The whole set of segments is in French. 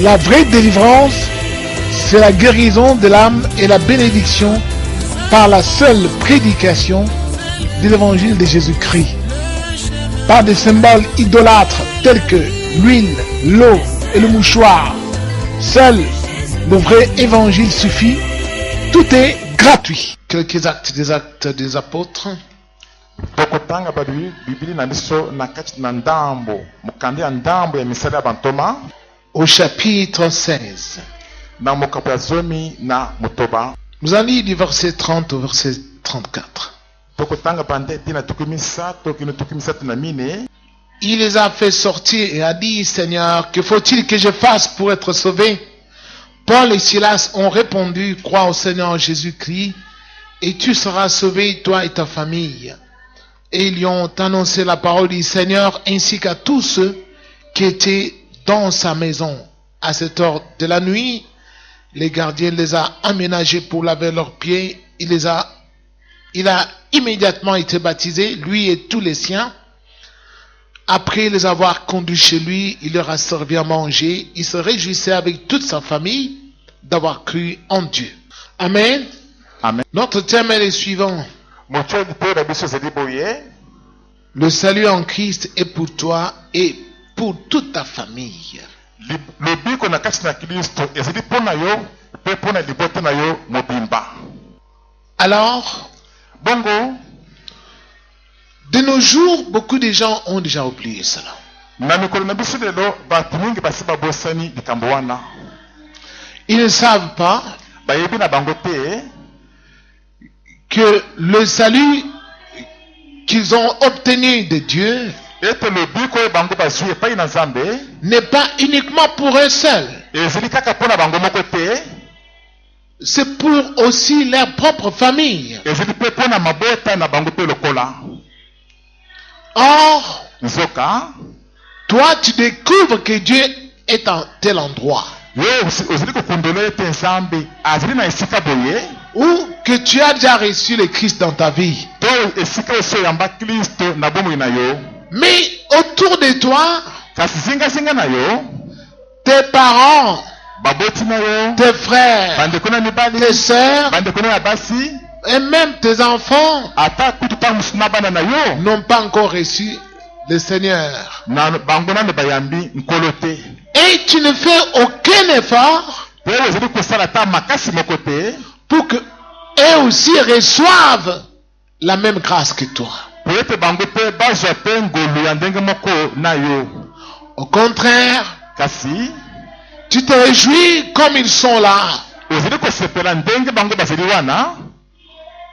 La vraie délivrance, c'est la guérison de l'âme et la bénédiction par la seule prédication de l'évangile de Jésus-Christ. Par des symboles idolâtres tels que l'huile, l'eau et le mouchoir. Seul le vrai évangile suffit. Tout est gratuit. Quelques actes des apôtres. Tokotanga badu Biblia na biso na kati na ndambo mukande ya ndambo ya misala ya bantoma au chapitre 16. Na mokapo ya zomi na mutoba. Nous allons lire du verset 30 au verset 34. Tokotanga pande tina tukumisa tokino tukumisa na mine. Il les a fait sortir et a dit: Seigneur, que faut-il que je fasse pour être sauvé? Paul et Silas ont répondu: crois au Seigneur Jésus-Christ et tu seras sauvé, toi et ta famille. Et ils lui ont annoncé la parole du Seigneur ainsi qu'à tous ceux qui étaient dans sa maison. À cette heure de la nuit, les gardiens les a aménagés pour laver leurs pieds. Il a immédiatement été baptisé, lui et tous les siens. Après les avoir conduits chez lui, il leur a servi à manger. Il se réjouissait avec toute sa famille d'avoir cru en Dieu. Amen. Amen. Notre thème est le suivant. Le salut en Christ est pour toi et pour toute ta famille. Alors, bongo, de nos jours, beaucoup de gens ont déjà oublié cela. Ils ne savent pas que le salut qu'ils ont obtenu de Dieu n'est pas uniquement pour eux seuls. C'est pour aussi leur propre famille. Or, toi tu découvres que Dieu est en tel endroit. Ou que tu as déjà reçu le Christ dans ta vie. Mais autour de toi, tes parents, tes frères, tes sœurs, et même tes enfants n'ont pas encore reçu le Seigneur. Et tu ne fais aucun effort pour que eux aussi reçoivent la même grâce que toi. Au contraire, tu te réjouis comme ils sont là.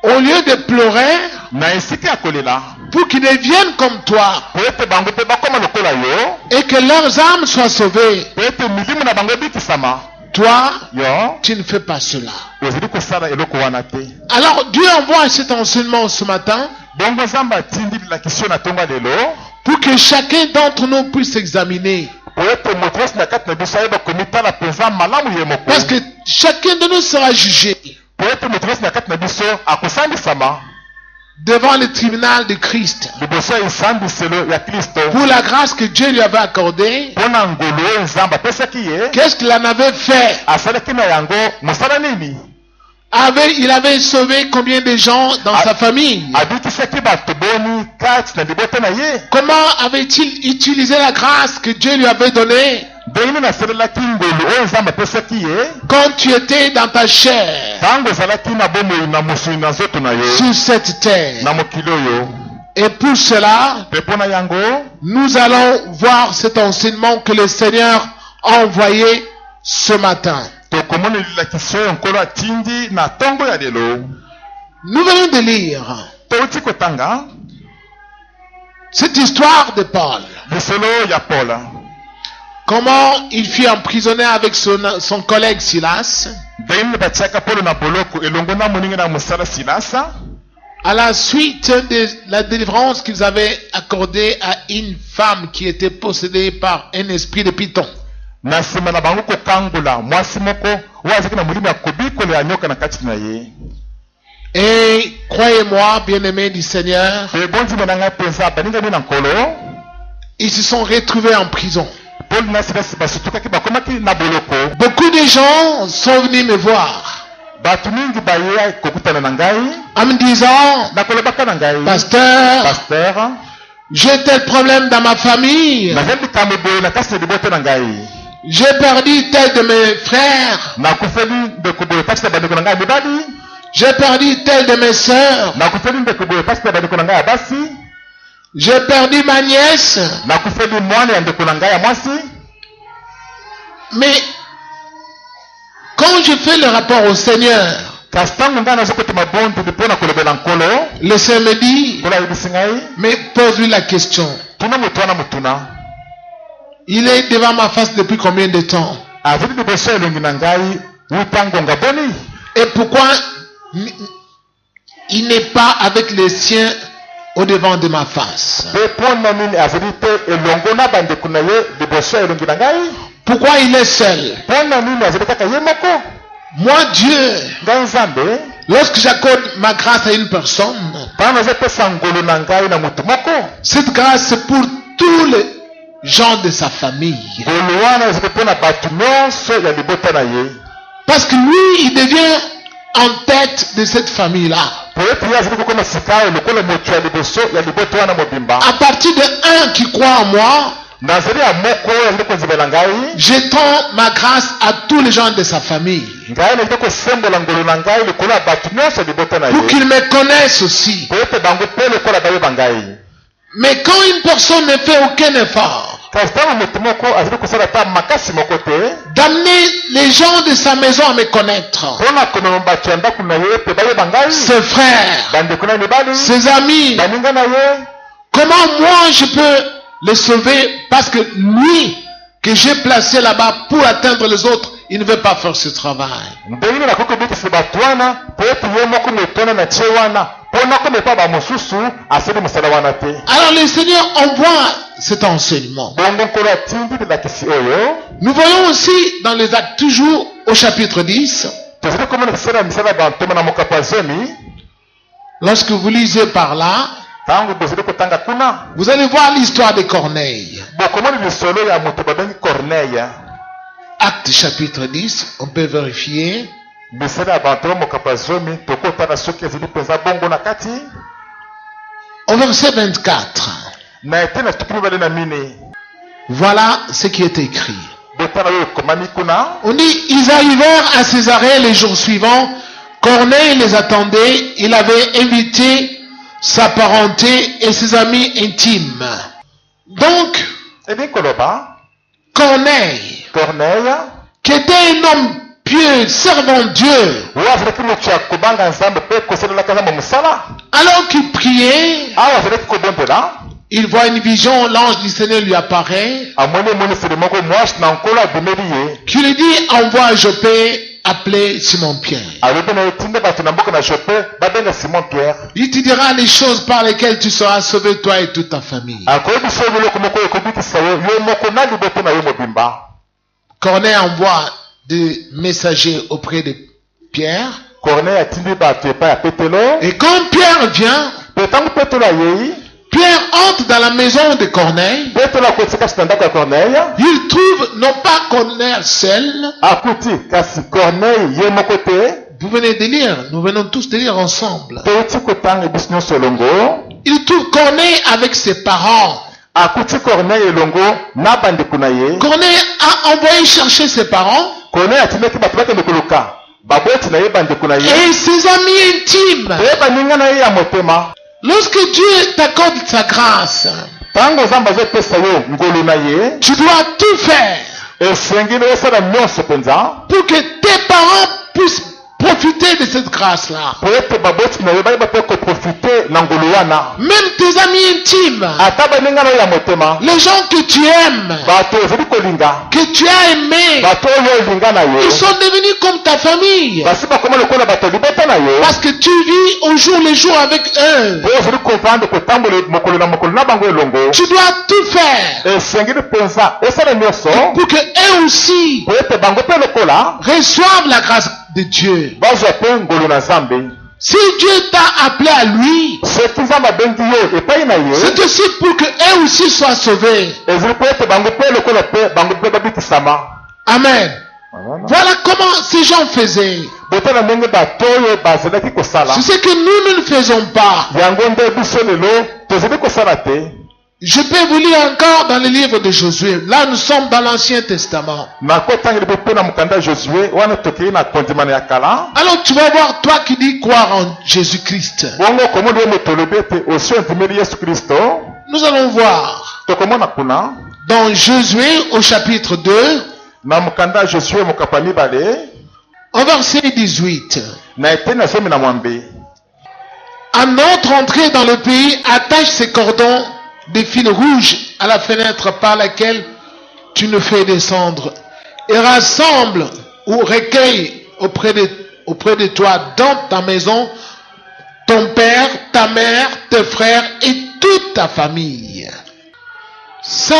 Au lieu de pleurer pour qu'ils deviennent comme toi et que leurs âmes soient sauvées, toi, tu ne fais pas cela. Alors Dieu envoie cet enseignement ce matin pour que chacun d'entre nous puisse s'examiner. Parce que chacun de nous sera jugé devant le tribunal de Christ pour la grâce que Dieu lui avait accordée. Qu'est-ce qu'il en avait fait? Il avait sauvé combien de gens dans sa famille? Comment avait-il utilisé la grâce que Dieu lui avait donnée quand tu étais dans ta chair sur cette terre? Et pour cela, nous allons voir cet enseignement que le Seigneur a envoyé ce matin. Nous venons de lire cette histoire de Paul. Comment il fut emprisonné avec son collègue Silas. À la suite de la délivrance qu'ils avaient accordée à une femme qui était possédée par un esprit de python. Et croyez-moi, bien-aimés du Seigneur, ils se sont retrouvés en prison. Paul na Silas basutukaki bakomaki na boloko. Beaucoup de gens sont venus me voir Batu mingi baye kokutana na ngai en me disant, bakolobaka na ngai, pasteur, j'ai tel problème dans ma famille. nazali kambo boye na kasi libote na ngai. J'ai perdu tel de mes frères. Nakufeli ndeko boye kasi na bandeko na ngai mibali. J'ai perdu tel de mes sœurs. Nakufeli ndeko boye kasi na bandeko na ngai ya basi. J'ai perdu ma nièce. Nakufeli mwana ya ndeko na ngai ya mwasi. Mais quand je fais le rapport au Seigneur, le Seigneur me dit, mais pose-lui la question. Il est devant ma face depuis combien de temps? Et pourquoi il n'est pas avec les siens au devant de ma face? Pourquoi il est seul? Moi, Dieu, lorsque j'accorde ma grâce à une personne, cette grâce c'est pour tous les gens de sa famille. Parce que lui, il devient en tête de cette famille-là. À partir de un qui croit en moi, j'étends ma grâce à tous les gens de sa famille. Pour qu'ils me connaissent aussi. Mais quand une personne ne fait aucun effort d'amener les gens de sa maison à me connaître, ses frères, ses amis, comment moi je peux les sauver? Parce que lui que j'ai placé là-bas pour atteindre les autres, il ne veut pas faire ce travail. Alors le Seigneur envoie cet enseignement. Nous voyons aussi dans les Actes, toujours au chapitre 10, lorsque vous lisez par là, vous allez voir l'histoire de Corneille. Acte chapitre 10, on peut vérifier. Au verset 24. Voilà ce qui est écrit. On dit, ils arrivèrent à Césarée les jours suivants. Corneille les attendait. Il avait invité sa parenté et ses amis intimes. Donc, Corneille, qui était un homme pieux, servant Dieu, alors qu'il priait, il voit une vision, l'ange du Seigneur lui apparaît, qui lui dit, envoie à Joppé, appelé Simon-Pierre. Il te dira les choses par lesquelles tu seras sauvé, toi et toute ta famille. Corneille envoie des messagers auprès de Pierre. Et quand Pierre vient, Pierre entre dans la maison de Corneille. Il trouve non pas Corneille seul. Vous venez de lire, nous venons tous de lire ensemble. Il trouve Corneille avec ses parents. Corneille a envoyé chercher ses parents et ses amis intimes. Lorsque Dieu t'accorde sa grâce, tu dois tout faire pour que tes parents puissent profiter de cette grâce-là. Même tes amis intimes, les gens que tu aimes, que tu as aimés, ils sont devenus comme ta famille. Parce que tu vis au jour le jour avec eux. Tu dois tout faire pour que eux aussi reçoivent la grâce de Dieu. Si Dieu t'a appelé à lui, soki nzambe abengi yo epai na ye c'est aussi pour que eux aussi soient sauvés. ezali po ete bango mpe lokola mpe bango mpe babikisama. Amen. Voilà comment ces gens faisaient. botala ndenge bato oyo bazalaki kosala C'est ce que nous ne faisons pas. yango nde biso lelo tozali kosala te. Je peux vous lire encore dans le livre de Josué. Là, nous sommes dans l'Ancien Testament. nakotangeli bo mpe na mokanda ya josue wana tokei na kondimana ya kala. Alors tu vas voir, toi qui dis croire en Jésus-Christ. bongo komona yo moto olobi ete osi ondimeli yesu kristo. Nous allons voir tokomona kuna dans Josué au chapitre 2, na mokanda ya josue mokapa mibale au verset 18. na eteni ya zomi na mwambe. À notre entrée dans le pays, attache ces cordons de fil rouge à la fenêtre par laquelle tu nous fais descendre et rassemble ou recueille auprès de toi dans ta maison ton père, ta mère, tes frères et toute ta famille. Ça,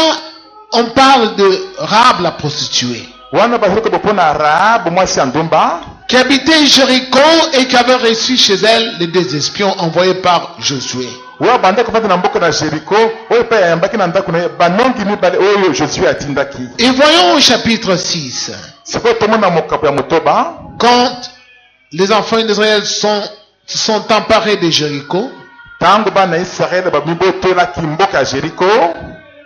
on parle de Rahab la prostituée, wana bazali kobopona rahabu mwasi ya ndumba qui habitait Jéricho et qui avait reçu chez elle les deux espions envoyés par Josué. oyo banda kofanda na mboka na jeriko oyo mpe ayambaki na ndako na ye banongi mibale oyo josue atindaki. Et voyons au chapitre 6, sikoyo tomona mokapo ya motoba quand les enfants d'Israël se sont emparés de Jéricho, ntango bana israele bamibotolaki mboka ya jeriko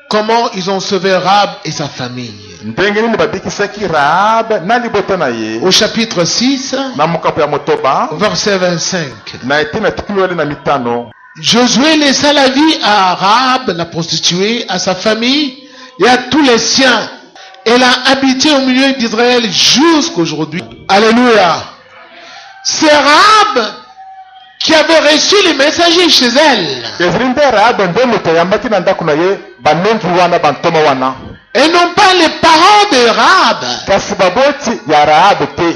comment ils ont sauvé Rahab et sa famille. ndenge nini babikisaki rahab na libota na ye. Au chapitre 6, na mokapo ya motoba verset 25. na eteni ya tuku mibale na mitano. Josué laissa la vie à Rahab, la prostituée, à sa famille et à tous les siens. Elle a habité au milieu d'Israël jusqu'aujourd'hui. Alléluia. C'est Rahab qui avait reçu les messagers chez elle. ezali nde rahab nde moto ayambaki na ndako na ye banongi wana bantoma wana. Et non pas les parents de Rahab, kasi baboti ya rahab te,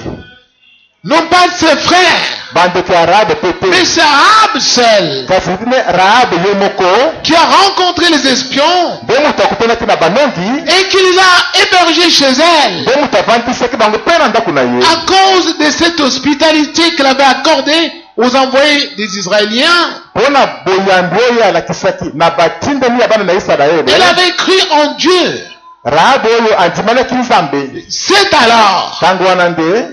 non pas ses frères, bandeko ya rahab pe te, mais c'est Rahab seul kasi ne rahab ye moko qui a rencontré les espions nde moto akutanaki na banongi et qui les a hébergés chez elle nde moto avandisaki bango mpe na ndako na ye. à cause de cette hospitalité qu'elle avait accordée aux envoyés des Israéliens. mpona boyambi oyo alakisaki na batindami ya bana na israele. Elle avait cru en Dieu. rahab oyo andimanaki nzambe. C'est alors ntango wana nde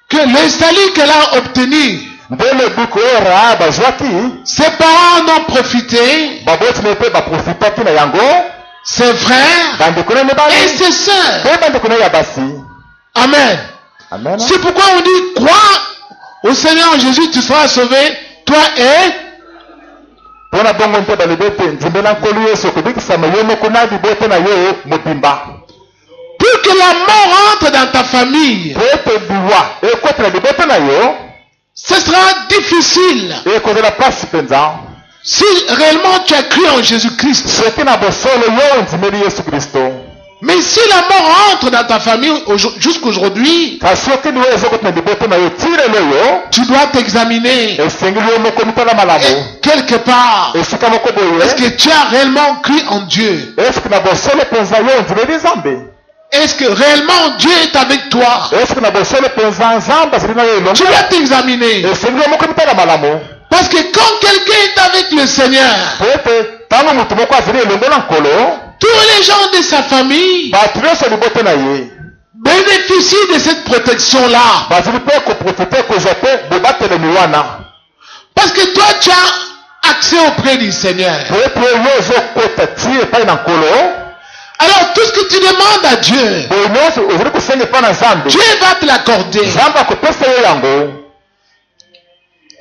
que le salut qu'elle a obtenu, nde lobuku oyo rahab azwaki ses parents en ont profité, baboti na mpe baprofitaki na yango, ses frères bandeko na mibali et ses sœurs. mpe bandeko na ya basi. Amen. amen. C'est pourquoi on dit, crois au Seigneur Jésus, tu seras sauvé, toi et... mpona bongo mpe balobi ete ndimbela nkolo yesu okobikisama yo moko na libota na yo mobimba. Pour que la mort entre dans ta famille, po ete liwa ekotela libota na yo ce sera difficile. ekozala pasi mpenza Si réellement tu as cru en Jésus-Christ. soki na bosolo yo ondimeli yesu kristo. Mais si la mort entre dans ta famille jusqu'aujourd'hui, kasi soki liwa ezokotela libota na yo ti lelo yo tu dois t'examiner. esengeli yo moko mitala malamu Et quelque part, esika moko est-ce boye que tu as réellement cru en Dieu? eske na bosolo mpenza yo ondimeli nzambe. Est-ce que réellement Dieu est avec toi? eske na bosolo mpenza nzambe azali na yo elongo. Tu dois t'examiner. esengeli yo moko mitala malamu Parce que quand quelqu'un est avec le Seigneur, po ete ntango moto moko azali elongo na nkolo tous les gens de sa famille bato nyonso libota na ye bénéficient de cette protection-là. bazali mpe koprofite kozwa mpe bobatelemi wana. Parce que toi, tu as accès auprès du Seigneur. po ete yo ozokota ti epai na nkolo. Alors, tout ce que tu demandes à Dieu, boye nyonso ozali kosenga epai na nzambe, Dieu va te l'accorder. nzambe akopesa yo yango.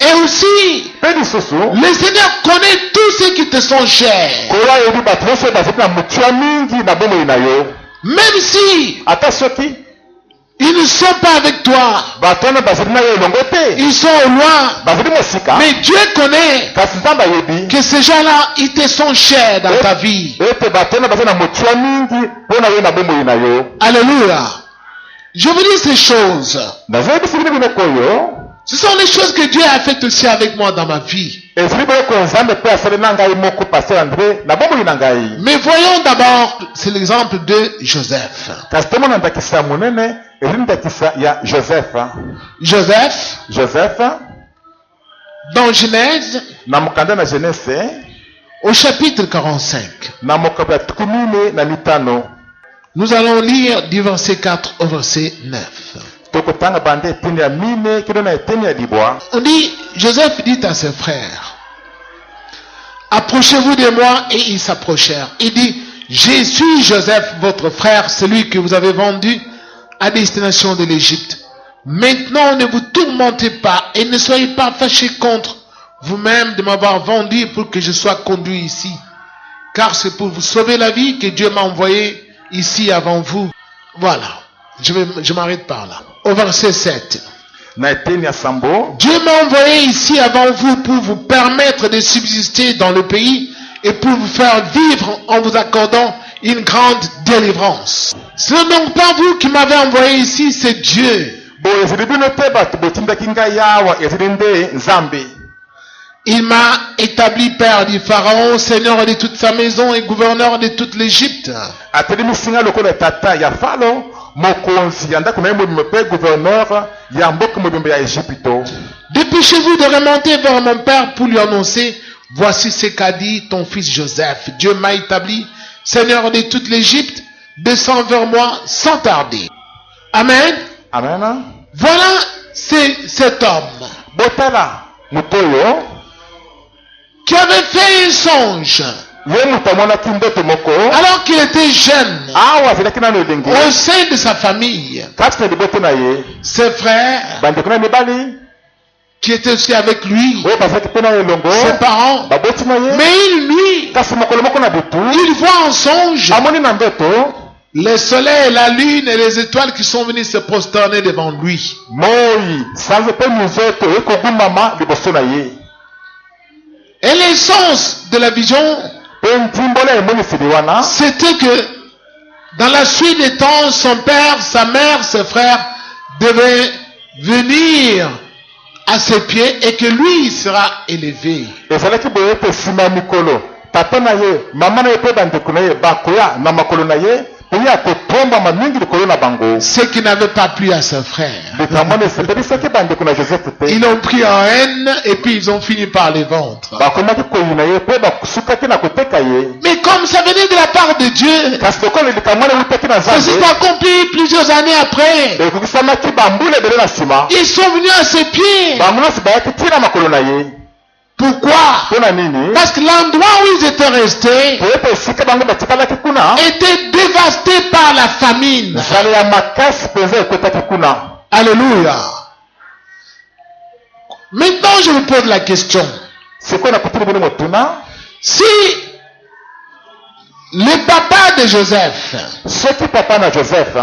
Et aussi, mpe lisusu le Seigneur connaît tous ceux qui te sont chers. nkolo ayebi bato nyonso oyo bazali na motua mingi na bomoi na yo. Même si ata soki ils ne sont pas avec toi, bato wana bazali na yo elongo te, ils sont au loin. bazali mosika, Mais Dieu connaît kasi nzambe ayebi que ces gens-là, ils te sont chers dans ta vie. ete bato wana bazali na motua mingi mpo na yo na bomoi na yo. Alléluia. Je vous dis ces choses. nazoyebisi bino biloko oyo Ce sont les choses que Dieu a faites aussi avec moi dans ma vie. ezali biloko nzambe mpe asali na ngai moko paster andre na bomoi na ngai. Mais voyons d'abord, c'est l'exemple de Joseph. kasi tomona ndakisa ya monene ezali ndakisa ya joseph. Joseph, joseph dans Genèse, na mukanda na Genese au chapitre 45. na mokabu ya 15 Nous allons lire du verset 4 au verset 9. tokotanga bande eteni ya 4 kino na eteni ya libwa. On dit, Joseph dit à ses frères, approchez-vous de moi, et ils s'approchèrent. Il dit, je suis Joseph, votre frère, celui que vous avez vendu à destination de l'Égypte. Maintenant, ne vous tourmentez pas et ne soyez pas fâchés contre vous-même de m'avoir vendu pour que je sois conduit ici. Car c'est pour vous sauver la vie que Dieu m'a envoyé ici avant vous. Voilà. Je m'arrête par là. Au verset 7. Na eteni ya sambo, Dieu m'a envoyé ici avant vous pour vous permettre de subsister dans le pays et pour vous faire vivre en vous accordant une grande délivrance. Ce n'est donc pas vous qui m'avez envoyé ici, c'est Dieu. bo ezili bino te bato botindaki ngai yawa, ezili nde Nzambe. Il m'a établi père du Pharaon, seigneur de toute sa maison et gouverneur de toute l'Égypte. Atelemisi ngai lokola tata ya Faraon, mokonzi ya ndako na ye mobimba mpe gouverneur ya mboka mobimba ya Ejipito. Dépêchez-vous de remonter vers mon père pour lui annoncer, voici ce qu'a dit ton fils Joseph. Dieu m'a établi seigneur de toute l'Égypte, descends vers moi sans tarder. Amen. Amen. Voilà cet homme Botala mutoyo qui avait fait un songe ye mutu amonaki ndoto moko alors qu'il était jeune awa azalaki nano elenge au sein de sa famille. kati na liboto na ye Ses frères bandeko na mibali qui étaient aussi avec lui, oyo bazalaki mpe na elongo ses parents. baboti na ye. Mais une nuit, Kasi mokolo moko na butu il voit en songe amoni na ndoto le soleil, la lune et les étoiles qui sont venus se prosterner devant lui. moi sanza mpe minzoto ekogumama liboso na ye. Et l'essence de la vision, Mpe ntimbola emoniseli wana c'était que dans la suite des temps, son père, sa mère, ses frères devaient venir à ses pieds et que lui sera élevé. ezalaki boye ete nsima ya mikolo tata na ye mama na ye mpe bandeko na ye bakoya na makolo na ye mpe ye akotombama mingi likolo na bango. Ce qui n'avait pas plu à ses frères. likambo esepelisi bandeko na Joseph te Ils l'ont pris en haine et puis ils ont fini par les vendre. bakomaki koyina ye mpe basukaki na koteka ye. Mais comme ça venait de la part de Dieu, kasi lokola likambo wana eutaki na ça s'est Nzambe accompli plusieurs années après. ekokisamaki bambula ebele na nsima Ils sont venus à ses pieds. bango nyonso bayaki ntina makolo na ye. Pourquoi? mpo na nini? Parce que l'endroit où ils étaient restés po ete esika bango batikalaki kuna était dévasté par la famine. nzala ya makasi mpenza ekwetaki kuna. Alléluia. Maintenant, je vous pose la question. sikoyo nakutili bino motuna Si le papa de Joseph, soki papa na Joseph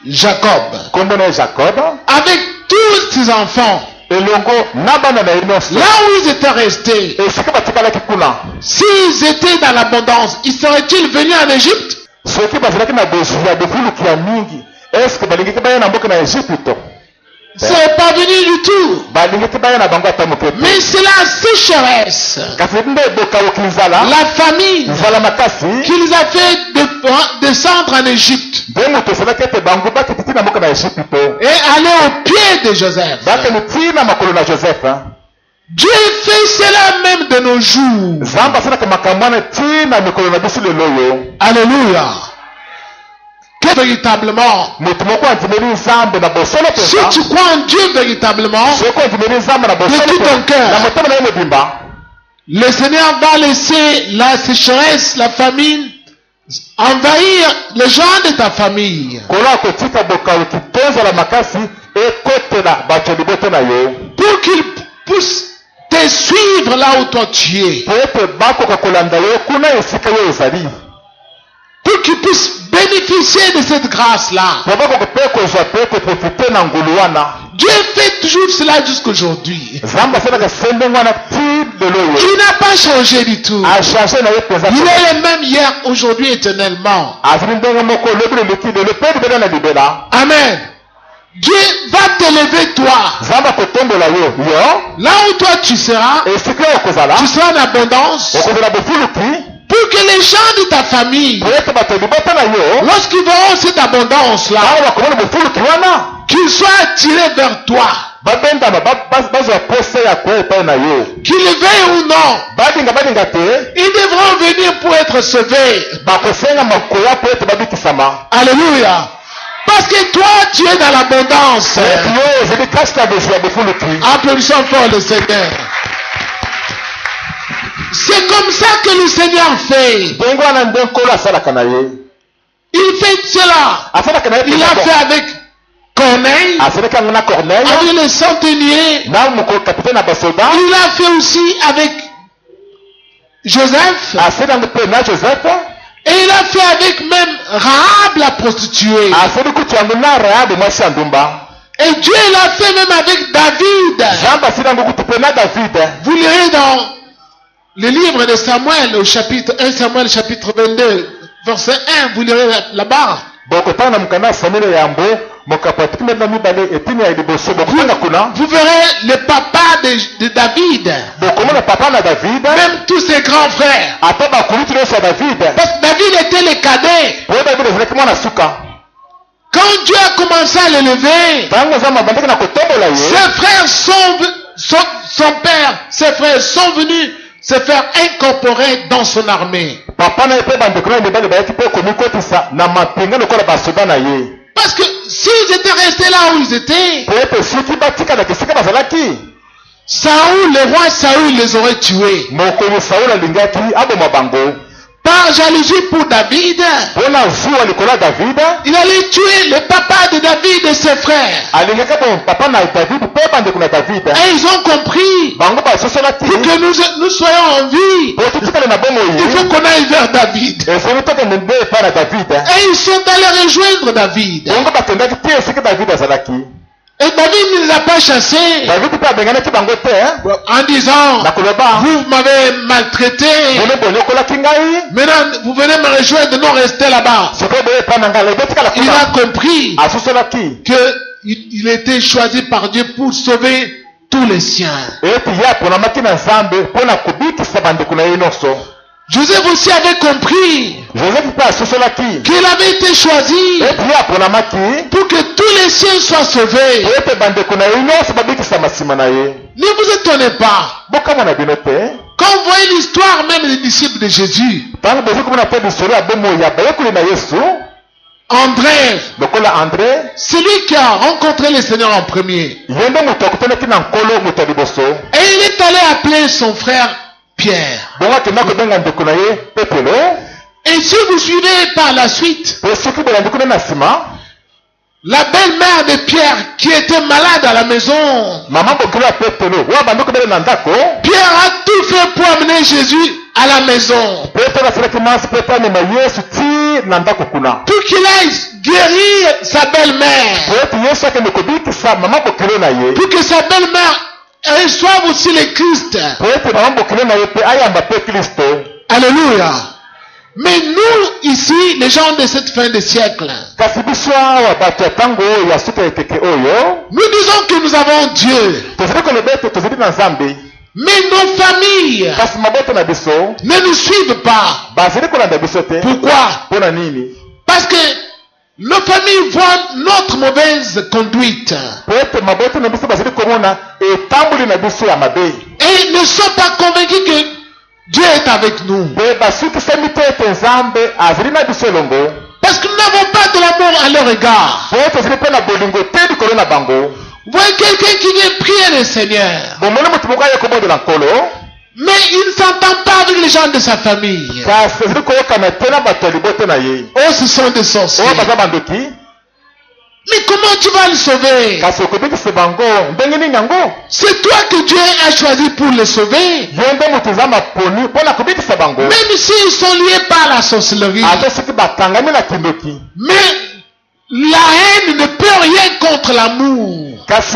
Jacob, kombo na ye Jacob avec tous ses enfants, elongo na bana na ye nyonso là où ils étaient restés, esika batikalaki kuna s'ils étaient dans l'abondance, ils seraient-ils venus en Égypte? soki bazalaki na bozwi ya bofuluki ya mingi eske balingaki baya na mboka na Ejipito? C'est pas venu du tout. balingaki baya na bango ata moke te. Mais c'est la sécheresse, kasi nde bokawuki nzala la famine nzala makasi qui les a fait descendre en Égypte nde moto esalaki ete bango bakiti tina mboka na Ejipito et aller au pied de Joseph. bakende tina makolo na Joseph. Dieu fait cela même de nos jours. nzambe asalaka makambo wana tina mikolo na biso lelo oyo. Alléluia. Que véritablement, moto moko andimeli nzambe na bosolo si mpenza tu crois en Dieu véritablement, soki ondimeli nzambe na bosolo De tout ton cœur. na motema na ye mobimba le Seigneur va laisser la sécheresse, la famine envahir les gens de ta famille kolo akotika bokawuki to nzala makasi ekotela bato ya liboto na yo pour qu'ils puissent te suivre là où toi tu es, po ete bakoka kolanda yo kuna esika yo ezali pour qu'ils puissent bénéficier de cette grâce-là. po bakoka mpe kozwa mpe koprofite na ngulu wana. Dieu fait toujours cela jusqu'aujourd'hui. nzambe asalaka se ndenge wana ti lelo oyo Il n'a pas changé du tout. achange na ye mpenza Il est le même hier, aujourd'hui, éternellement. azali ndenge moko lobi leleki lelo mpe libela na libela. Amen. Dieu va t'élever toi. nzambe akotombola yo Là où toi tu seras esika oyo okozala en abondance. okozala bofuluki Pour que les gens de ta famille, po ete bato ya libota na yo lorsqu'ils verront cette abondance-là, awa bakomona bofuluki wana qu'ils soient attirés vers toi. Qu'ils le veuillent ou non, ils devront venir pour être sauvés. Alléluia. Parce que toi, tu es dans l'abondance. Applaudissons fort le Seigneur. C'est comme ça que le Seigneur fait. Il fait cela. Il a fait avec Corneille, avec les centeniers. Il a fait aussi avec Joseph. Et il a fait avec même Rahab la prostituée. Et Dieu l'a fait même avec David. Vous lirez dans le livre de Samuel, au chapitre 1 Samuel, chapitre 22, verset 1, vous lirez là-bas. Vous verrez le papa de David. Même tous ses grands frères. Parce que David était le cadet. Quand Dieu a commencé à l'élever, ses frères son père, ses frères sont venus se faire incorporer dans son armée. Parce que s'ils étaient restés là où ils étaient, Saoul, le roi Saoul les aurait tués. Par jalousie pour David, il allait tuer le papa de David et ses frères. Et ils ont compris, pour que nous soyons en vie, il faut qu'on aille vers David. Et ils sont allés rejoindre David. Et David ne les a pas chassés en disant, vous m'avez maltraité, maintenant vous venez me rejoindre, non restez là-bas. Il a compris qu'il était choisi par Dieu pour sauver tous les siens. Joseph aussi avait compris qu'il avait été choisi pour que tous les siens soient sauvés. Ne vous étonnez pas. Quand vous voyez l'histoire même des disciples de Jésus, André, celui qui a rencontré le Seigneur en premier, et il est allé appeler son frère Pierre. Et si vous suivez par la suite, la belle-mère de Pierre qui était malade à la maison, Pierre a tout fait pour amener Jésus à la maison, pour qu'il aille guérir sa belle-mère, pour que sa belle-mère reçoive aussi le Christ. Alléluia. Mais nous, ici, les gens de cette fin de siècle, nous disons que nous avons Dieu. Mais nos familles ne nous suivent pas. Pourquoi? Parce que nos familles voient notre mauvaise conduite et ne sont pas convaincus que Dieu est avec nous. Parce que nous n'avons pas de l'amour à leur égard. Vous voyez quelqu'un qui vient prier le Seigneur, mais il ne s'entend pas avec les gens de sa famille. Oh, ce sont des sorciers. Mais comment tu vas le sauver? C'est toi que Dieu a choisi pour le sauver. Même s'ils sont liés par la sorcellerie. Mais la haine ne peut rien contre l'amour. Parce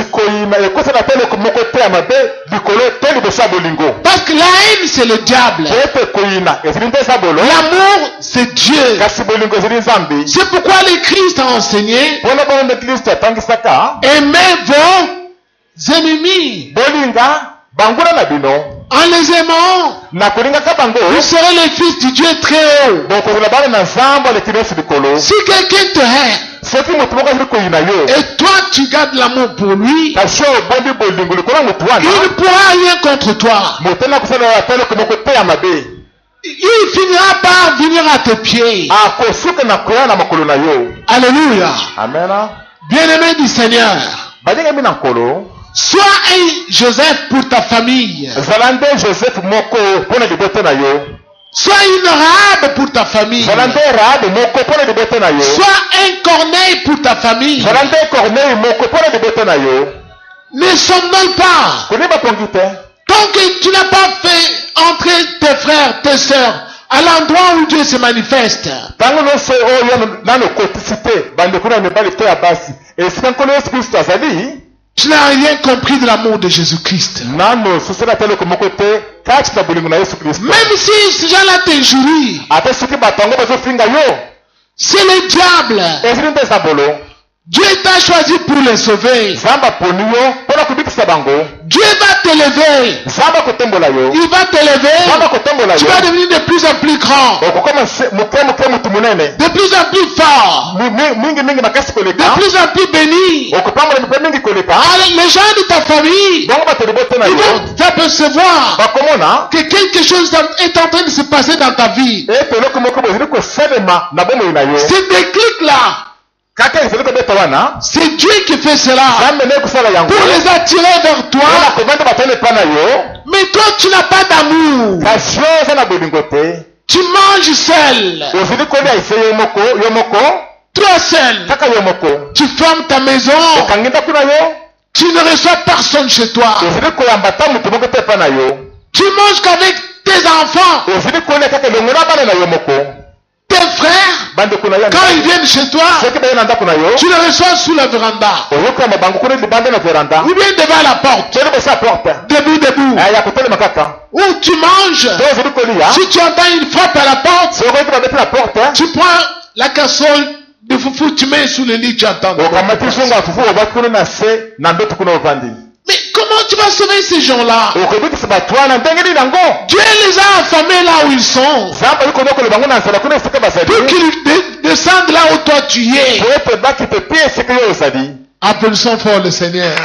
que la haine c'est le diable. L'amour c'est Dieu. C'est pourquoi le Christ a enseigné, aimez vos ennemis. En les aimant, vous serez les fils du Dieu très haut. Si quelqu'un te hait, soki moto moko azali koyina yo et toi tu gardes l'amour pour lui, kasi obombi bolingo likolo ya moto wana il ne pourra rien contre toi. moto na kosalela ata eloko moko te ya mabe Il finira par venir à tes pieds. akosuka na koya na makolo na yo. Alléluia. Amen. Bien-aimé du Seigneur, Badingami na nkolo sois un Joseph pour ta famille. zalande Joseph moko pona libote na yo. Sois une Rahab pour ta famille. Zalande Rahab moko pona libote na yo. Sois un Corneille pour ta famille. Zalande Corneille moko pona libote na yo. Ne somnole pas. Kuniba pongite. Tant que tu n'as pas fait entrer tes frères, tes sœurs à l'endroit où Dieu se manifeste, Tango no se oyo nano kotisite bande kuna mebali to ya basi. Esika nkolo Yesu Kristo azali tu n'as rien compris de l'amour de Jésus-Christ. nano susela tele komoko te kati na bolingo na Yesu Kristo. Même si ces gens-là t'injurient, Ate soki batango bazofinga yo c'est le diable. ezili nde eza bolo. Dieu t'a choisi pour les sauver. Zamba poni yo mpona kobikisa bango. Dieu va t'élever. Zamba kotembola yo. Il va t'élever. Zamba kotembola Tu yo. vas devenir de plus en plus grand, okokoma moke mutu munene de plus en plus fort, mingi makasi de koleka plus en plus béni. okopambola mipe mingi koleka Alors, les gens de ta famille, bongo bato libote na ils yo vont s'apercevoir bakomona que quelque chose est en train de se passer dans ta vie. ete eloko moko bozali kosalema na bomoi na yo Ce déclic-là, kaka ezali kobeta wana c'est Dieu qui fait cela nzambe nde kosala yango pour les attirer vers mpona toi. kovanda bato epa na yo Mais toi, tu n'as pas d'amour. kasi yo oza na bolingo te Tu manges seul, ozali kolia ese yo moko toi seul. kaka yo moko Tu fermes ta maison, okangi ndako na yo tu ne reçois personne chez toi. ozali koyamba ta motu moko te epa na yo Tu manges qu'avec tes enfants, ozali kolia kaka elongo na bana na yo moko tes frères. bandeko na yo Quand ils viennent chez toi, soki baye na ndako na yo tu les reçois sous la véranda oyokama bango kuna libanda na veranda ou bien devant la porte, toli bosi ya porte debout. ya kotelema kaka Où tu manges, to ozali kolia si tu entends une frappe à la porte, soki oyoki babeti na porte tu prends la casserole de foufou, tu mets sous le lit, tu entends. okamati zunga fufu obaki kuna na se na ndoto kuna ovandi Mais comment tu vas sauver ces gens-là? okobikisa bato wana ndenge nini yango Dieu les a affamés là où ils sont nzambe ali konokole bango na nzala kuna esika bazali pour qu'ils descendent là où toi tu es. po ete bakite mpe esika yo ozali Applaudissons fort le Seigneur.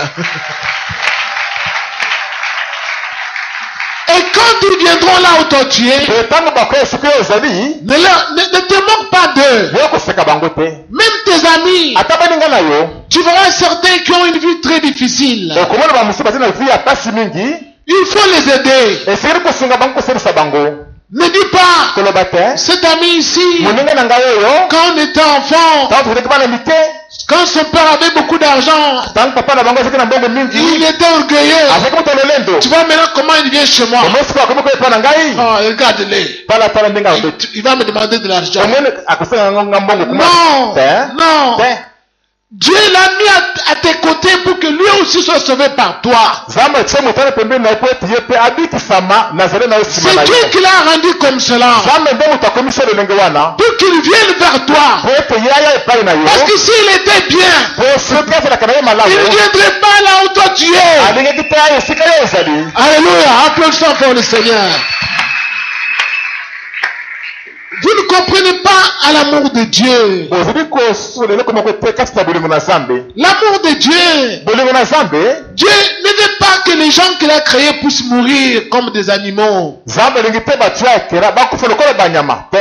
Et quand ils viendront là où toi tu es, pe ntango bakoya esika yo ozali ne te moque pas d'eux. yo koseka bango te Même tes amis, ata baninga na yo tu verras certains qui ont une vie très difficile. okomona bamosusu bazali na vi ya pasi mingi Il faut les aider. esengeli kosunga bango kosalisa bango Ne dis pas, koloba te cet ami ici, moninga na ngai oyo quand on était enfant, ntango tozalaki bana mike quand son père avait beaucoup d'argent, ntango papa na bango azalaki na mbongo il mingi était orgueilleux. azalaki moto lolendo Tu vois maintenant comment il vient chez moi. omosika akomi koyepa na ngai Oh, regarde-les. tala ndenge akobeti Il va me demander de l'argent. omoni akosanga nga mbongo Non, te non. te Dieu l'a mis à tes côtés pour que lui aussi soit sauvé par toi. nzambe atie motane pembeni na ye po ete ye mpe abikisama nazali na yo nsima C'est na Dieu ye qui l'a rendu comme cela. nzambe nde moto akomisi lolenge wana Pour qu'il vienne vers toi. po ete ye aya epai na yo Parce que s'il était bien, po soki azalaka na ye il malamu ne viendrait pas là où toi tu es. alingaki te aya esika yo ozali Alléluia. Applaudissons pour le Seigneur. Vous ne comprenez pas à l'amour de Dieu. ozali kosola eloko moko te kati na bolingo na nzambe L'amour de Dieu. bolingo na nzambe Dieu ne veut pas que les gens qu'il a créés puissent mourir comme des animaux. nzambe elingi te bato ya ekela bakufa lokola banyama te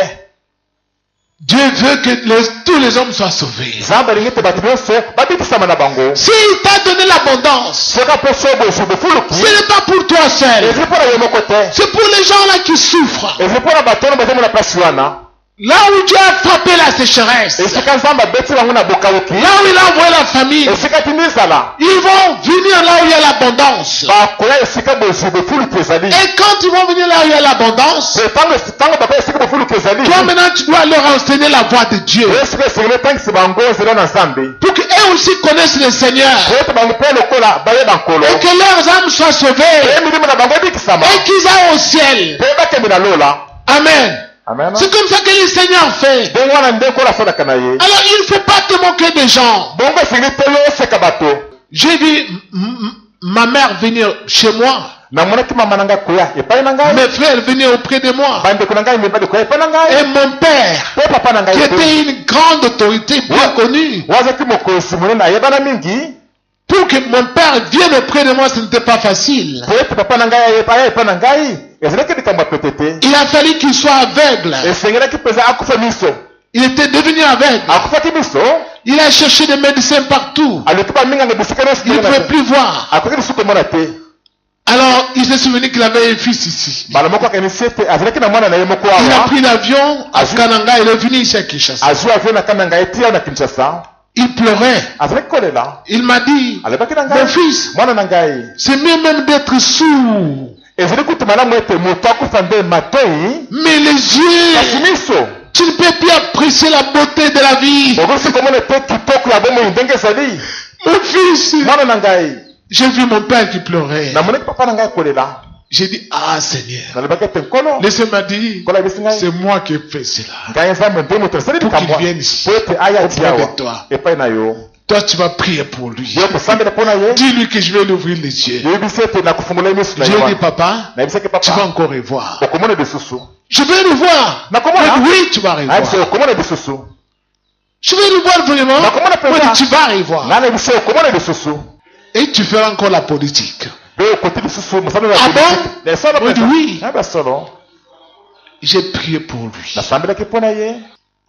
Dieu veut que tous les hommes soient sauvés. nzambe elingi te bato nyonso babikisama na bango S'il t'a donné l'abondance, soki aposo bosu bofuluki ce n'est pas pour toi seul. ezali mpo na yo moko te C'est pour les gens là qui souffrent. ezali mpo na bato wana bazomona place wana Là où Dieu a frappé la sécheresse. esika nzambe abeti bango na bokawuki Là où il a envoyé la famine. esika tindi nzala Ils vont venir là où il y a l'abondance. bakoya esika bosu bofuluki ezali Et quand ils vont venir là où il y a l'abondance, pe ntango bakoya esika bofuluki ezali toi maintenant tu dois leur enseigner la voie de Dieu. esika esengeli etangisi bango nzela na nzambe Pour qu'eux aussi connaissent le Seigneur. po ete bango mpe lokola bayeba nkolo Et que leurs âmes soient sauvées. pe milimo na bango ebikisama Et qu'ils aillent au ciel. pe bakembi na lola Amen. amen C'est comme ça que le Seigneur fait. bongo wana nde nkolo asalaka na ye Alors il ne faut pas te moquer des gens. bongo esengeli te yo oseka bato J'ai vu ma mère venir chez moi. namonaki mama na ngai koya epai na ngai, mes frères venaient auprès de moi. bandeko na ngai mibali koya epai na ngai, Et mon père, pe papa na ngai qui pe était une grande autorité bien connue, wazaki mokonzi monene ayebana mingi, pour que mon père vienne auprès de moi, ce n'était pas facile. po ete papa na ngai aya epai na ngai ezalaki likambo ya pete te. Il a fallu qu'il soit aveugle. Esengelaki mpenza akufa miso, Il était devenu aveugle. akufaki miso, Il a cherché des médecins partout. aleki baminganga bisika nyonso Il ne pouvait plus voir. akoki lisusu komona te. Alors, il s'est souvenu qu'il avait un fils ici. mbala moko akanisi ete azalaki na mwana na ye moko Il a awa, pris l'avion à Kananga, il est venu ici à Kinshasa. azwi avio na kanda ngai tia na Kinshasa, Il pleurait. azalaki kolela, Il m'a dit, alobaki na mon ngai, fils, mwana na ngai, c'est mieux même d'être sourd. ezali kutu malamu ete moto akufa nde matoi, Mais les kasi yeux, miso tu ne peux plus apprécier la beauté de la vie. okoki komona te kitoko ya bomoi ndenge ezali. Mon fils, Mwana na ngai, j'ai vu mon père qui pleurait. namonaki papa na ngai kolela, J'ai dit, ah Seigneur, nalobaki ete nkolo, laissez m'a dit, nkolo ayebisi ngai, c'est moi qui ai fait cela. ngai nzambe nde moto asali Pour qu'il likambo vienne ici. po ete aya Auprès tiawa de toi. epai na yo, Toi, tu vas prier pour lui. yo kosambela mpo na ye, Dis-lui que je vais lui ouvrir les yeux. yoyebisi ete nakufungula miso na Je lui ai dit, yo, papa, nayebisaki tu vas papa encore revoir. okomona lisusu, Je vais le voir. nakomona, Oui, tu vas nayebisi revoir. okomona lisusu, Je vais le voir vraiment. nakomona Oui, mpenza, tu vas revoir. ngai nayebisi okomona lisusu, Et tu feras encore la politique. mpe okoti lisusu mosala Ah bon? na esolo Oui, oui. nayebi solo, J'ai prié pour lui. nasambelaki mpo na ye,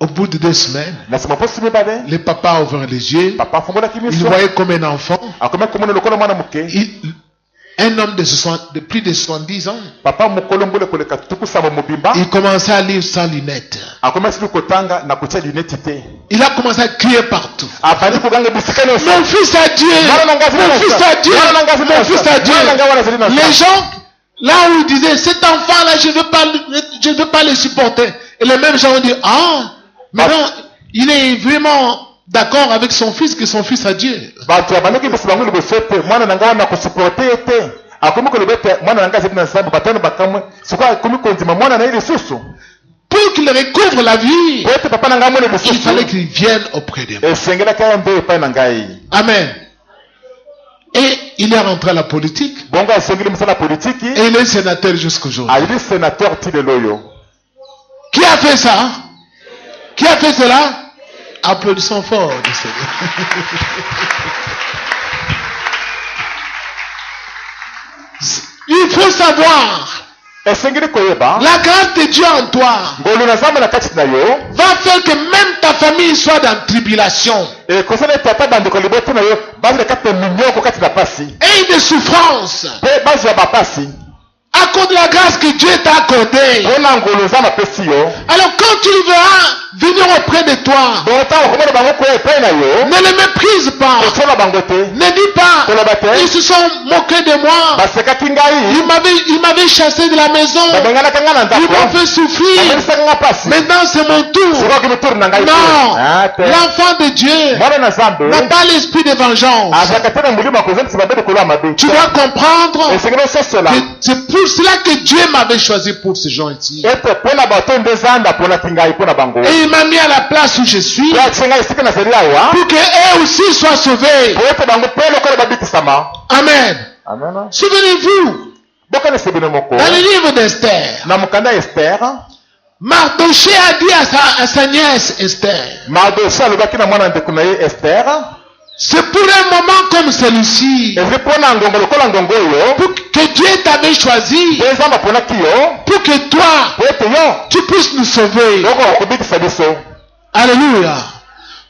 Au bout de 2 semaines, na nsima mposi mibale, le papa a ouvert les yeux. papa afungolaki Il miso, voyait comme un enfant. akomaki komona lokola mwana moke, Un homme de plus de 70 ans. papa mokolo mbula koleka tuku saba mobimba, Il commençait à lire sans lunettes. akomaki kotanga na kotia luneti te, Il a commencé à crier partout. abandi koganga bisika nyonso, Mon fils a Dieu! Mon fils a Dieu! Mon fils a Dieu! Les gens, là où ils disaient, cet enfant-là, je ne veux pas le supporter. Et les mêmes gens ont dit, ah, maintenant, il est vraiment d'accord avec son fils que son fils a Dieu. bato abandaki biso bango liboso ete mwana na ngai nakosuporte ye te, akomi koloba ete mwana na ngai azali na nzambe, batano bakamwe sikoyo akomi kondima mwana na ye lisusu, Pour qu'il recouvre la vie, po ete papa na ngai amona il lisusu, fallait qu'il vienne auprès de moi. esengelaki aya nde epai na ngai. Amen. Et il est rentré à la politique. Bongo asengeli mosala politiki, Et il est sénateur jusqu'aujourd'hui. ayeli sénateur ti lelo oyo. Qui a fait ça? Qui a fait cela? Applaudissons fort du Seigneur. Il faut savoir, Esengeli koyeba, la grâce de Dieu en toi ngolu na nzambe na kati na yo, va faire que même ta famille soit dans tribulation ekosala ete ata bandeko liboso na yo bazala kati na minyoko kati na pasi, et de souffrance mpe bazwa bapasi, à cause de la grâce que Dieu t'a accordée. mpona ngolu nzambe apesi yo. Alors quand tu verras venir auprès de toi, Bongo ntango okomona bango koya epai na yo, ne les méprise pas. kosola bango te, Ne dis pas, koloba te, ils se sont moqués de moi. basekaki ngai, Ils m'avaient chassé de la maison. babenganaka ngai na Ils ndako, m'ont fait souffrir. bamelisaka nga pasi, Maintenant c'est mon tour. sikoki mituri na ngai te. Non. Ah, te. L'enfant de Dieu Mwana na nzambe n'a pas l'esprit de vengeance. azalaka te na molimo akozongisa mabe likolo ya mabe. Tu dois comprendre esengeli ososola que c'est pour cela que Dieu m'avait choisi pour ces gens ici. ete mpona bato nde zanda mponaki ngai mpona bango, Et il m'a mis à la place où je suis po atie ngai esika nazali awa, pour qu'eux aussi soient sauvés. po ete bango mpe lokola babikisama. Amen. Amen. Souvenez-vous, bokanisi bino moko dans le livre d'Esther, na mokanda ya Ester, Mardoché a dit à sa nièce Esther, Mardoche alobaki na mwana ndeko na ye Ester, c'est pour un moment comme celui-ci ezali mpona ngongo lokola ngongo oyo pour que Dieu t'avait choisi mpe nzambe aponaki yo pour que toi, po ete yo tu puisses nous sauver. yoko akobikisa biso. Alléluia.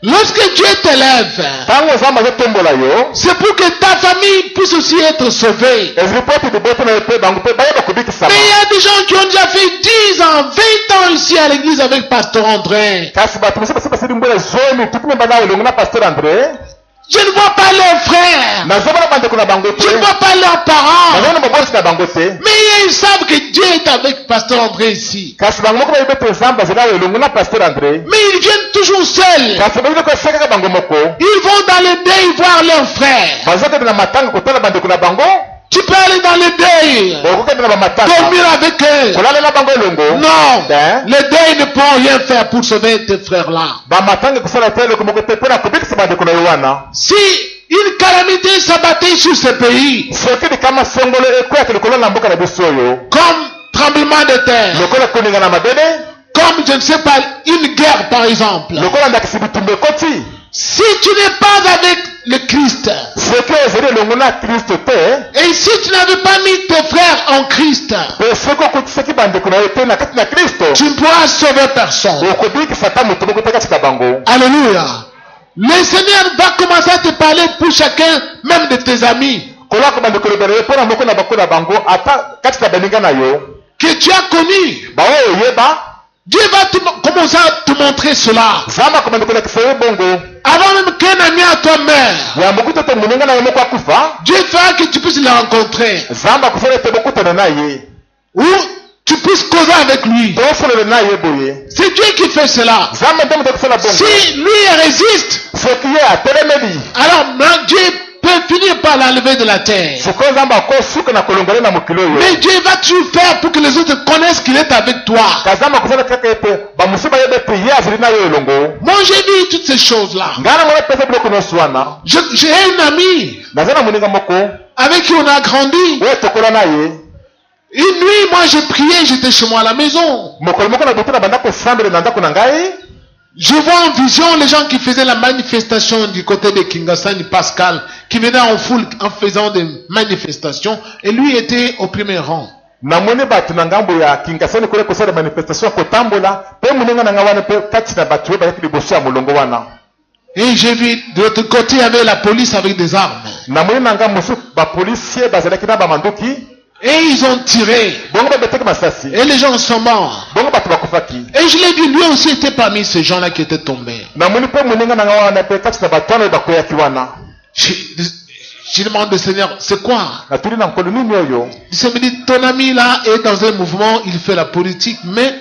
Lorsque Dieu t'élève, Ntango nzambe azotombola yo, c'est pour que ta famille puisse aussi être sauvée. ezali po ete liboso na yo mpe bango mpe bayeba kobikisama. Mais il y a des gens qui ont déjà fait 10 ans, 20 ans ici à l'église avec Pasteur André. kasi bato mosusu basi basili mbula zomi tuku memba na elongo na Pasteur André, Je ne vois pas leurs frères. nazomona bandeko na bango te, Je ne vois pas leurs parents. nazomona mabosi na bango te, Mais ils savent que Dieu est avec Pasteur André ici. kasi bango moko bayebi ete nzambe azali awa elongo na Pasteur André, Mais ils viennent toujours seuls. kasi bayebi kosekaka bango moko Ils vont dans le deuil voir leurs frères. bazokende na matanga kotala bandeko na bango, Tu peux aller dans le deuil, okokende na bamatanga dormir avec eux. kolalela bango elongo. Non, Hein? les deuils ne pourront rien faire pour sauver tes frères-là. bamatanga ekosala te eloko moko te mpona kobikisa bandeko na yo wana. Si une calamité s'abattait sur ce pays. soki likama songolo ekweyaka likolo na mboka na biso oyo Comme tremblement de terre. lokola koninga na mabele Comme, je ne sais pas, une guerre par exemple. lokola ndakisi bitumba ekoti Si tu n'es pas avec le Christ, soki ezali elongo na kristo te et si tu n'avais pas mis tes frères en Christ, pe soki okutisaki bandeko na yo te na kati na kristo tu ne pourras sauver personne. okobikisa ata moto moko te kati na bango. Alléluia. Le Seigneur va commencer à te parler pour chacun, même de tes amis, kolaka bandeko lobela yo mpona moko na bako na bango ata kati na baninga na yo que tu as connus. baoyo oyeba Dieu va commencer à te montrer cela. nzambe akomanda kolakisa yo bongo Avant même qu'un ami à toi meure, ya mokuta te moninga na yo moko akufa Dieu fera que tu puisses le rencontrer. nzambe akosala ete bokutana na ye Ou tu puisses causer avec lui. tosolele na ye boye C'est Dieu qui fait cela. nzambe nde moto akosala bongo Si lui résiste, soki ye atelemeli alors Dieu peut finir par l'enlever de la terre. sikoyo nzambe akosuka na kolongole na mokili oyo Mais Dieu va toujours faire pour que les autres connaissent qu'il est avec toi. kazambe akosala kaka ete bamosusu bayeba ete ye azali na yo elongo Moi, j'ai vu toutes ces choses-là. ngai na mona pesa biloko nyonso wana J'ai un ami naza na moninga moko avec qui on a grandi. oyo tokola na ye Une nuit, moi, j'ai prié, j'étais chez moi à la maison. mokolo moko na butu na banda kosambela na ndako na ngai Je vois en vision les gens qui faisaient la manifestation du côté de Kingasani Pascal, qui venaient en foule en faisant des manifestations, et lui était au premier rang. namoni bato na ngambo ya kingasani kule kosala manifestation ya kotambola mpe moninga na ngai wana mpe kati na bato oyo bayaki liboso ya molongo wana Et j'ai vu de l'autre côté, il y avait la police avec des armes. namoni na ngai mosusu bapolisier bazalaki na bamanduki Et ils ont tiré. bongo babetaki masasi Et les gens sont morts. bongo bato bakufaki Et je l'ai vu, lui aussi était parmi ces gens-là qui étaient tombés. namoni mpe moninga na ngai wana mpe kati na bato wana oyo bakweyaki wana Je demande au Seigneur, c'est quoi? natuli na nkolo nini oyo Il me dit, ton ami là est dans un mouvement, il fait la politique, mais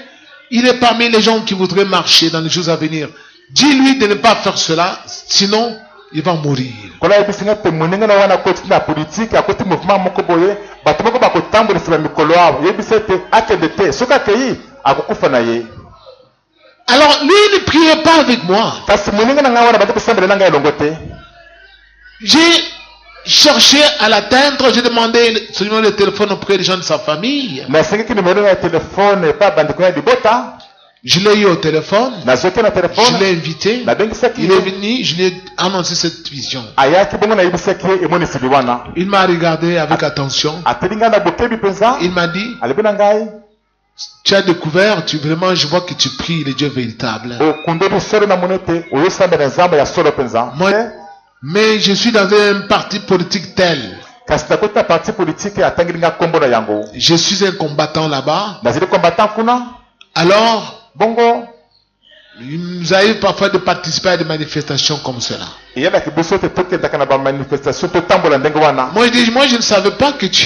il est parmi les gens qui voudraient marcher dans les jours à venir. Dis-lui de ne pas faire cela, sinon il va mourir. kola yebisi nga te moninga na wana akoti na politike akoti mouvement moko boye bato moko bakotambolisa bamikolo awo yebisi ete akende te soki akei akokufa na ye Alors lui ne priait pas avec moi. kasi moninga na ngai wana baza kosambela na ngai elongo te J'ai cherché à l'atteindre, j'ai demandé son numéro de téléphone auprès des gens de sa famille. nasengaki nimero ya telefone epa bandeko ya libota Je l'ai eu au téléphone, nazoki na je telefone l'ai invité, nabengisaki il est venu, je lui ai annoncé cette vision. ayaki bongo nayebisaki ye emoniseli wana Il m'a regardé avec attention, ateli ngai na bokebi mpenza il m'a dit, alobi na ngai tu as découvert, vraiment, je vois que tu pries le Dieu véritable. okundeli solo na moni ete oyosambela nzambe ya solo mpenza Moi, mais je suis dans un parti politique tel. kasi nakoti na parti politike atangeli ngai nkombo na yango Je suis un combattant là-bas. nazali combattant kuna Alors, bongo il nous arrive parfois de participer à des manifestations comme cela. eyebaki biso ete tokendaka na bamanifestation totambola ndenge wana Moi, je ne savais pas que tu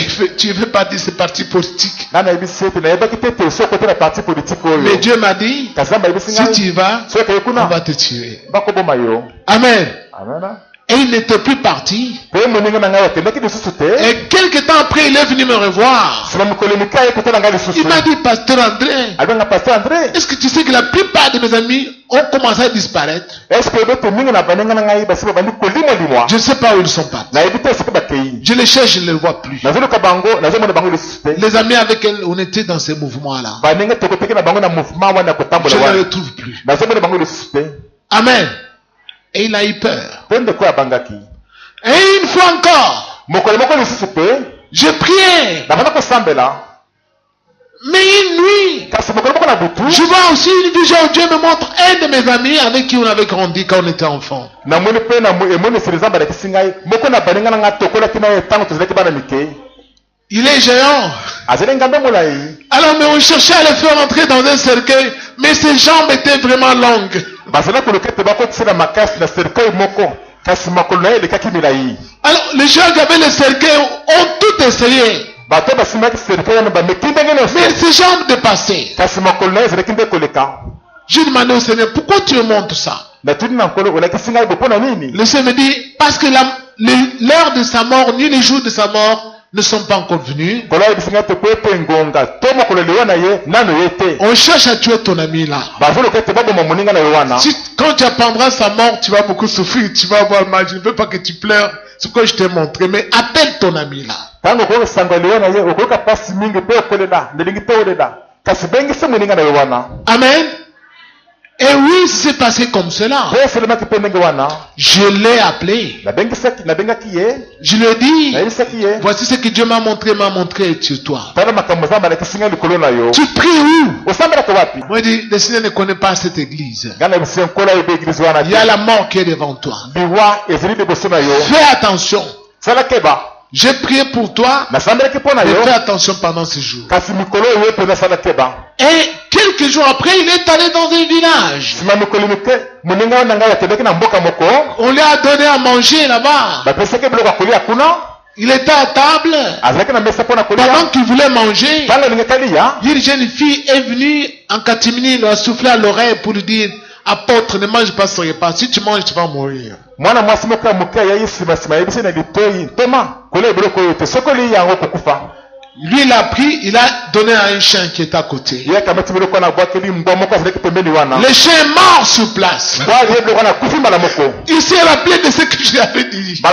fais partie de ce parti politique. ngai nayebisi ete nayebaki te ete osi okoti na parti politike Mais oyo Dieu m'a dit, kasi nzambe ayebisi si tu y ngai vas, soki okei on kuna va te tuer. bakoboma yo Amen. amena Et il n'était plus parti. mpe moninga na ngai akendaki lisusu te Et quelque temps après, il est venu me revoir. nsima mikolo mike aye kotala ngai lisusu Il m'a dit, Pasteur André, abenga paster andré est-ce que tu sais que la plupart de mes amis ont commencé à disparaître? est ce que oyebi ete mingi na baninga na ngai basi babandi kolimwalimwa Je ne sais pas où ils sont partis. nayebi te soki bakei Je les cherche, je ne les vois plus. nazoluka bango nazomona bango lisusu te Les amis avec lesquels on était dans ces mouvements-là, baninga tokoteki na bango na mouvement wana ya kotambola je ne wana les retrouve plus. nazomona bango lisusu te Amen. Et il a eu peur. mpe ndeko abangaki Et une fois encore, mokolo moko lisusu te je priais. nabanda kosambela Mais une nuit, kasi mokolo moko na butu je vois aussi une vision où Dieu me montre un de mes amis avec qui on avait grandi quand on était enfant. namoni mpe emoniseli nzambe alakisi ngai moko na baninga na ngai tokolaki na ye ntango tozalaki bana mike Il est géant. azali ngambe molai Alors, mais on cherchait à le faire entrer dans un cercueil, mais ses jambes étaient vraiment longues. bazala koluka ete bakotisela makasi na cercueil moko kasi makolo na ye elekaki milai Alors, les gens qui avaient le cercueil ont tout essayé, bato basimaki cercueil wana bameki ndenge nyonso mais ses jambes dépassaient. kasi makolo na ye ezalaki nde koleka J'ai demandé au Seigneur, pourquoi tu me montres ça? natuni na nkolo olakisi ngai bo mpo na nini Le Seigneur me dit, parce que l'heure de sa mort, ni le jour de sa mort, ne sont pas encore venus. Kola ebisinga te pepe ngonga to mokolo lewana ye nano yete. On cherche à tuer ton ami là. Bazolo kete babo moninga na lewana. Si, quand tu apprendras sa mort, tu vas beaucoup souffrir, tu vas avoir mal. Je ne veux pas que tu pleures. Ce que je t'ai montré, mais appelle ton ami là. Tango ko sangwa lewana ye okoka pasi mingi pe okolela ndelingi te olela. Kasi bengi se moninga na lewana. Amen. Et oui, c'est passé comme cela. Je l'ai appelé. Je lui ai dit, voici ce que Dieu m'a montré sur toi. Tu pries où? Moi, je dis, le Seigneur ne connaît pas cette église. Il y a la mort qui est devant toi. Fais attention. J'ai prié pour toi, mais fais attention pendant ce jour. Et quelques jours après, il est allé dans un village. On lui a donné à manger là-bas. Il était à table. Pendant qu'il voulait manger, une jeune fille est venue en catimini, lui a soufflé à l'oreille pour lui dire, apôtre, ne mange pas ce repas. Si tu manges, tu vas mourir. Lui, il a pris, il a donné à un chien qui est à côté. Le chien est mort sur place. Il s'est rappelé de ce que je lui avais dit. Ah,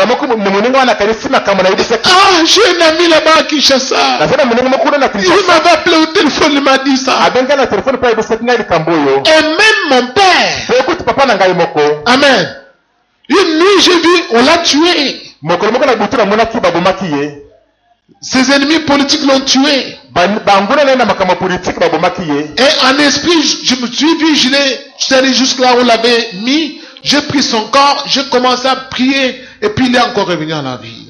j'ai un ami là-bas à Kinshasa. Il m'avait appelé au téléphone, il m'a dit ça. Et même mon père. Amen. Une nuit, j'ai vu, on l'a tué. Ses ennemis politiques l'ont tué. Et en esprit, je me suis vu, je suis allé jusque là où on l'avait mis. J'ai pris son corps, j'ai commencé à prier, et puis il est encore revenu à la vie.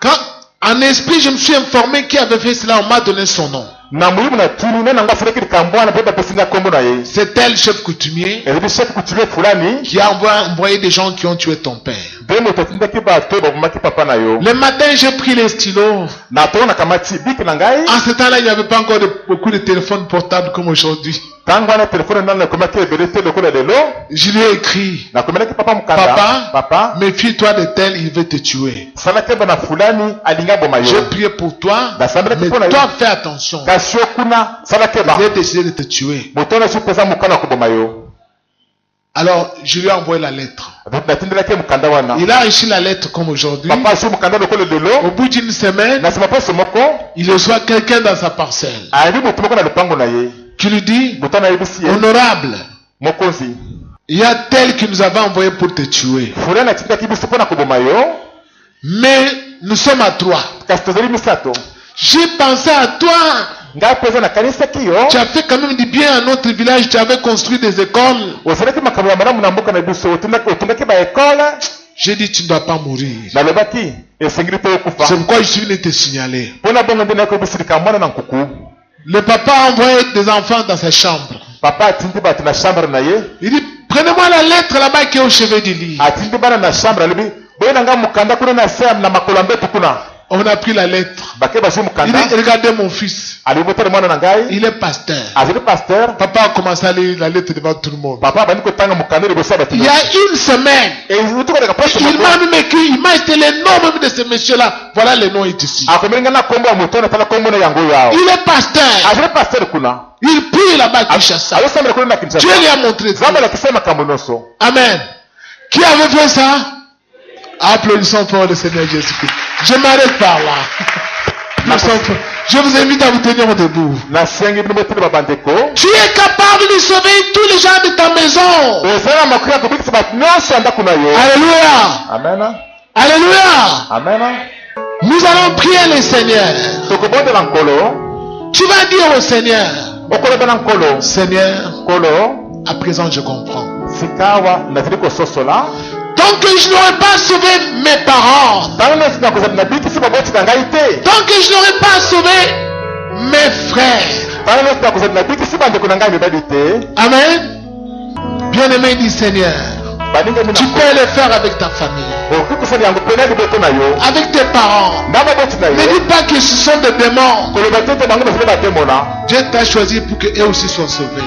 Quand, en esprit, je me suis informé qui avait fait cela, on m'a donné son nom. C'est tel chef coutumier qui a envoyé des gens qui ont tué ton père. Le matin, j'ai pris les stylos. En ce temps-là, il n'y avait pas encore beaucoup de téléphones portables comme aujourd'hui. Je lui ai écrit, papa, méfie-toi de tel, il veut te tuer. J'ai prié pour toi, mais toi fais attention. Il a décidé de te tuer. Alors, je lui ai envoyé la lettre. Il a reçu la lettre comme aujourd'hui. Au bout d'une semaine, il reçoit quelqu'un dans sa parcelle qui lui dit, honorable, il y a tel qui nous avait envoyé pour te tuer. Mais nous sommes à 3. J'ai pensé à toi. Tu as fait quand même du bien à notre village. Tu avais construit des écoles. J'ai dit, tu ne dois pas mourir. C'est pourquoi je suis venu te signaler. Le papa a envoyé des enfants dans sa chambre. Il dit, prenez-moi la lettre là-bas qui est au chevet du lit. On a pris la lettre. Il dit, regardez mon fils. Il est pasteur. Papa a commencé à lire la lettre devant tout le monde. Il y a une semaine, il m'a même écrit, il m'a été les noms même de ce monsieur-là. Voilà les noms ici. Il est pasteur. Il prie là-bas à Kinshasa. Dieu lui a montré ça. Amen. Qui avait fait ça? Applaudissons pour le Seigneur Jésus-Christ. Je m'arrête par là. Je vous invite à vous tenir debout. Tu es capable de sauver tous les gens de ta maison. Alléluia. Amen. Alléluia. Amen. Nous allons prier le Seigneur. Tu vas dire au Seigneur, Seigneur, à présent je comprends. Tant que je n'aurais pas sauvé mes parents, tant que je n'aurais pas sauvé mes frères, amen. Bien-aimé du Seigneur, tu peux le faire avec ta famille, avec tes parents. Ne dis pas que ce sont des démons. Dieu t'a choisi pour qu'eux aussi soient sauvés.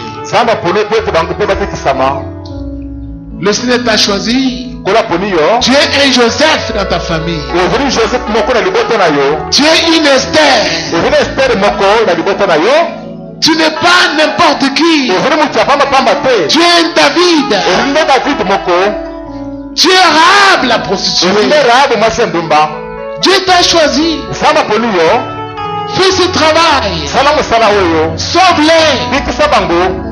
Le Seigneur t'a choisi. kola poni yo Tu es un Joseph dans ta famille. ozali Joseph moko na liboto na yo Tu es une Esther. ozali Esther moko na liboto na yo Tu n'es pas n'importe qui. ozali mutu ya pamba te Tu es un David. ozali nde David moko Tu es Rahab la prostituée. ozali nde Rahabu mwasi ya ndumba Dieu t'a choisi. sala poni yo Fais ce travail. sala mosala oyo Sauve-les. bikisa bango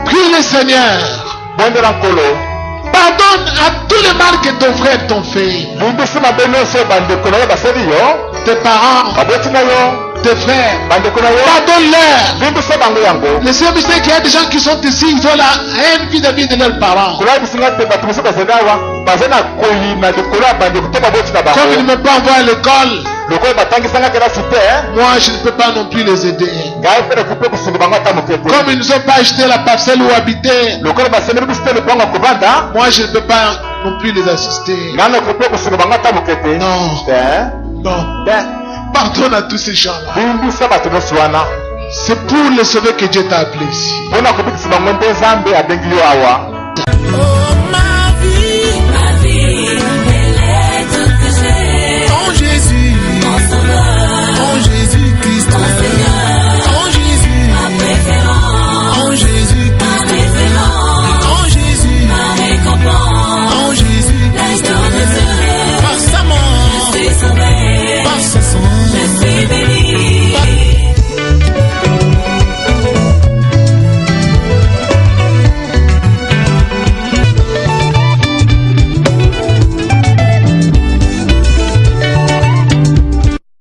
Prie le Seigneur. bondela nkolo Pardonne à tous les mal que ton frère t'ont fait. limbisi mabe nyonso bandeko na yo basali yo Tes parents, baboti na yo tes frères. bandeko na yo Pardonne-leur. limbisa bango yango Le Seigneur sait qu'il y a des gens qui sont ici, ils ont la haine vis-à-vis de leurs parents. kola bisinga te bato mosusu bazali awa baza na koi na likolo ya bandeko te baboti na Comme ils ne bango me pas envoyer à l'école, lokola batangisanga kelasi te moi je ne peux pas non plus les aider. ngai mpe nakupe kosunga bango ata moke te Comme ils ne nous ont pas acheté la parcelle où habiter, lokola basengeli biso te lopango ya kovanda moi je ne peux pas non plus les assister. ngai nakupe kosunga bango ata moke te Non, te non. te Pardonne à tous ces gens-là. limbisa bato nyonso wana C'est pour les sauver que Dieu t'a appelé ici. mpona kobikisa bango nde nzambe abengi yo awa Oh my